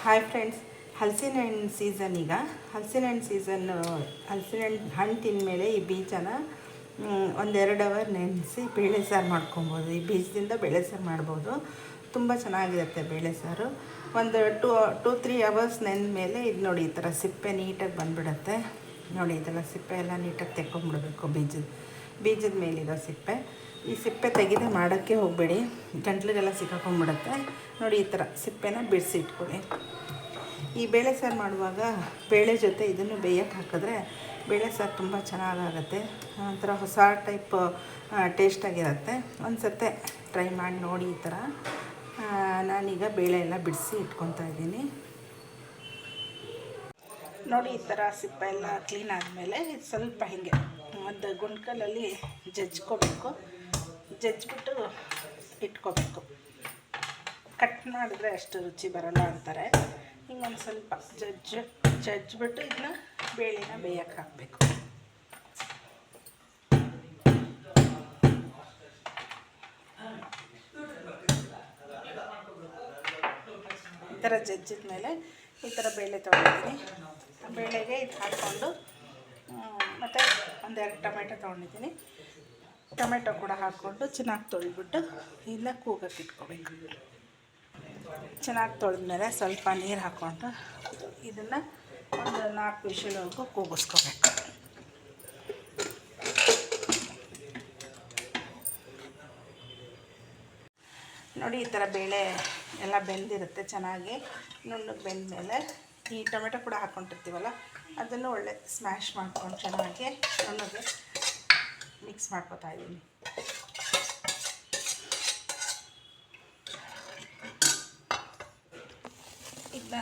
Hi friends, ಹಲಸಿನ ಹಣ್ಣು season. ಈಗ ಹಲಸಿನ ಹಣ್ಣು ಸೀಸನ್ನು. ಹಲಸಿನ ಹಣ್ಣು ತಿಂದಮೇಲೆ ಈ ಬೀಜನ 1-2 ಅವರ್ ನೆನೆಸಿ ಬೇಳೆ ಸಾರು ಮಾಡ್ಕೊಬೋದು. ಈ ಬೀಜದಿಂದ ಬೇಳೆ ಸಾರು ಮಾಡ್ಬೋದು. ತುಂಬ ಚೆನ್ನಾಗಿರುತ್ತೆ ಬೇಳೆ ಸಾರು. ಒಂದು 2-3 ಅವರ್ಸ್ ನೆಂದ ಮೇಲೆ ಇದು ನೋಡಿ, ಈ ಥರ ಸಿಪ್ಪೆ ನೀಟಾಗಿ ಬಂದುಬಿಡುತ್ತೆ. ನೋಡಿ, ಇದೆಲ್ಲ ಸಿಪ್ಪೆ ಎಲ್ಲ ನೀಟಾಗಿ ತೆಕ್ಕೊಂಬಿಡ್ಬೇಕು. ಬೀಜದ ಮೇಲಿರೋ ಸಿಪ್ಪೆ. ಈ ಸಿಪ್ಪೆ ತೆಗೆದು ಮಾಡೋಕ್ಕೆ ಹೋಗಬೇಡಿ, ಗಂಟ್ಲಿಗೆಲ್ಲ ಸಿಕ್ಕಾಕೊಂಡ್ಬಿಡುತ್ತೆ. ನೋಡಿ, ಈ ಥರ ಸಿಪ್ಪೆನ ಬಿಡಿಸಿ ಇಟ್ಕೊಳ್ಳಿ. ಈ ಬೇಳೆ ಸಾರು ಮಾಡುವಾಗ ಬೇಳೆ ಜೊತೆ ಇದನ್ನು ಬೇಯಕ್ಕೆ ಹಾಕಿದ್ರೆ ಬೇಳೆ ಸಾರು ತುಂಬ ಚೆನ್ನಾಗಾಗುತ್ತೆ. ಒಂಥರ ಹೊಸ ಟೈಪ್ ಟೇಸ್ಟಾಗಿರುತ್ತೆ. ಒಂದು ಸತೆ ಟ್ರೈ ಮಾಡಿ ನೋಡಿ. ಈ ಥರ ನಾನೀಗ ಬೇಳೆ ಎಲ್ಲ ಬಿಡಿಸಿ ಇಟ್ಕೊತಾ ಇದ್ದೀನಿ. ನೋಡಿ, ಈ ಥರ ಸಿಪ್ಪೆ ಎಲ್ಲ ಕ್ಲೀನ್ ಆದಮೇಲೆ ಸ್ವಲ್ಪ ಹೀಗೆ ಒಂದು ಗುಂಡ್ಕಲಲ್ಲಿ ಜಜ್ಕೋಬೇಕು. ಜಜ್ಜಿಬಿಟ್ಟು ಇಟ್ಕೋಬೇಕು. ಕಟ್ ಮಾಡಿದ್ರೆ ಅಷ್ಟು ರುಚಿ ಬರೋಲ್ಲ ಅಂತಾರೆ. ಹಿಂಗೊಂದು ಸ್ವಲ್ಪ ಜಜ್ಜಿಬಿಟ್ಟು ಇದನ್ನ ಬೇಳೆನ ಬೇಯಕ್ಕೆ ಹಾಕಬೇಕು. ಈ ಥರ ಜಜ್ಜಿದ ಮೇಲೆ ಈ ಥರ ಬೇಳೆ ತೊಗೊಂಡಿದ್ದೀನಿ. ಬೇಳೆಗೆ ಇದು ಹಾಕ್ಕೊಂಡು ಮತ್ತು 1-2 ಟೊಮೆಟೊ ತೊಗೊಂಡಿದ್ದೀನಿ. ಟೊಮೆಟೊ ಕೂಡ ಹಾಕ್ಕೊಂಡು ಚೆನ್ನಾಗಿ ತೊಳೆದ್ಬಿಟ್ಟು ಇದನ್ನ ಕೂಗಕ್ಕೆ ಇಟ್ಕೋಬೇಕು. ಚೆನ್ನಾಗಿ ತೊಳೆದ್ಮೇಲೆ ಸ್ವಲ್ಪ ನೀರು ಹಾಕ್ಕೊಂಡು ಇದನ್ನು ಒಂದು 4 ವಿಷಲ್ವರೆಗೂ ಕೂಗಿಸ್ಕೋಬೇಕು. ನೋಡಿ, ಈ ಥರ ಬೇಳೆ ಎಲ್ಲ ಬೆಂದಿರುತ್ತೆ. ಚೆನ್ನಾಗಿ ನುಣ್ಣಗೆ ಬೆಂದಮೇಲೆ ಈ ಟೊಮೆಟೊ ಕೂಡ ಹಾಕ್ಕೊಂಡಿರ್ತೀವಲ್ಲ, ಅದನ್ನು ಒಳ್ಳೆ ಸ್ಮ್ಯಾಶ್ ಮಾಡ್ಕೊಂಡು ಚೆನ್ನಾಗಿ ನುಣ್ಣಗೆ ಮಿಕ್ಸ್ ಮಾಡ್ಕೊತಾ ಇದ್ದೀನಿ. ಇದನ್ನ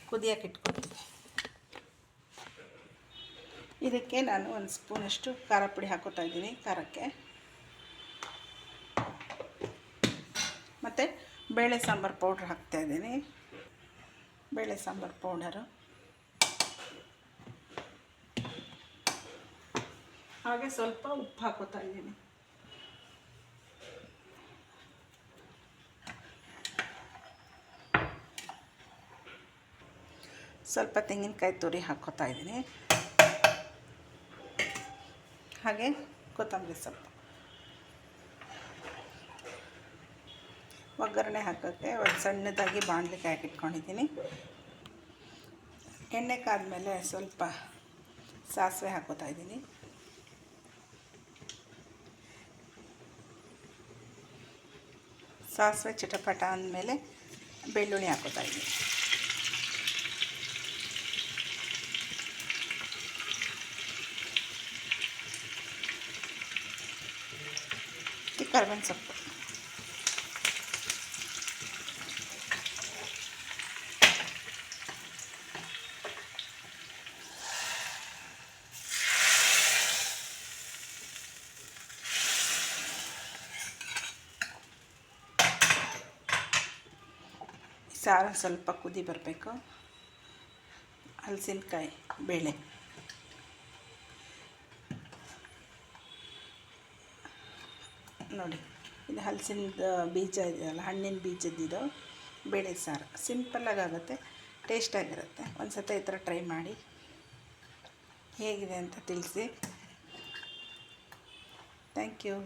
ಕುದಿಯೋಕೆ ಇಟ್ಕೊತೀನಿ. ಇದಕ್ಕೆ ನಾನು 1 ಸ್ಪೂನಷ್ಟು ಖಾರ ಪುಡಿ ಹಾಕೋತಾ ಇದ್ದೀನಿ. ಖಾರಕ್ಕೆ ಮತ್ತು ಬೇಳೆ ಸಾಂಬಾರು ಪೌಡ್ರ್ ಹಾಕ್ತಾಯಿದ್ದೀನಿ. ಬೇಳೆ ಸಾಂಬಾರು ಪೌಡರು ಹಾಗೆ ಸ್ವಲ್ಪ ಉಪ್ಪು ಹಾಕೋತಾ ಇದ್ದೀನಿ. ಸ್ವಲ್ಪ ತೆಂಗಿನಕಾಯಿ ತುರಿ ಹಾಕ್ಕೋತಾ ಇದ್ದೀನಿ. ಹಾಗೆ ಕೊತ್ತಂಬರಿ ಸೊಪ್ಪು. ಒಗ್ಗರಣೆ ಹಾಕೋಕ್ಕೆ ಒಂದು ಸಣ್ಣದಾಗಿ ಬಾಣಲಿಗೆ ಹಾಕಿಟ್ಕೊಂಡಿದ್ದೀನಿ. ಎಣ್ಣೆ ಕಾದ್ಮೇಲೆ ಸ್ವಲ್ಪ ಸಾಸಿವೆ ಹಾಕೋತಾ ಇದ್ದೀನಿ. ಸಾಸಿವೆ ಚಿಟಪಟ ಅಂದಮೇಲೆ ಬೆಳ್ಳುಳ್ಳಿ ಹಾಕೋತಾ ಇದ್ದೀನಿ. ಕರಿಬೇವಿನ ಸೊಪ್ಪು. ಸಾರು ಸ್ವಲ್ಪ ಕುದಿ ಬರಬೇಕು. ಹಲಸಿನಕಾಯಿ ಬೇಳೆ ನೋಡಿ, ಇದು ಹಲಸಿನದ ಬೀಜ ಇದೆಯಲ್ಲ, ಹಣ್ಣಿನ ಬೀಜದ್ದಿದು ಬೇಳೆ ಸಾರು. ಸಿಂಪಲ್ಲಾಗುತ್ತೆ, ಟೇಸ್ಟಾಗಿರುತ್ತೆ. ಒಂದು ಸತಿ ಈ ಥರ ಟ್ರೈ ಮಾಡಿ ಹೇಗಿದೆ ಅಂತ ತಿಳಿಸಿ. Thank you.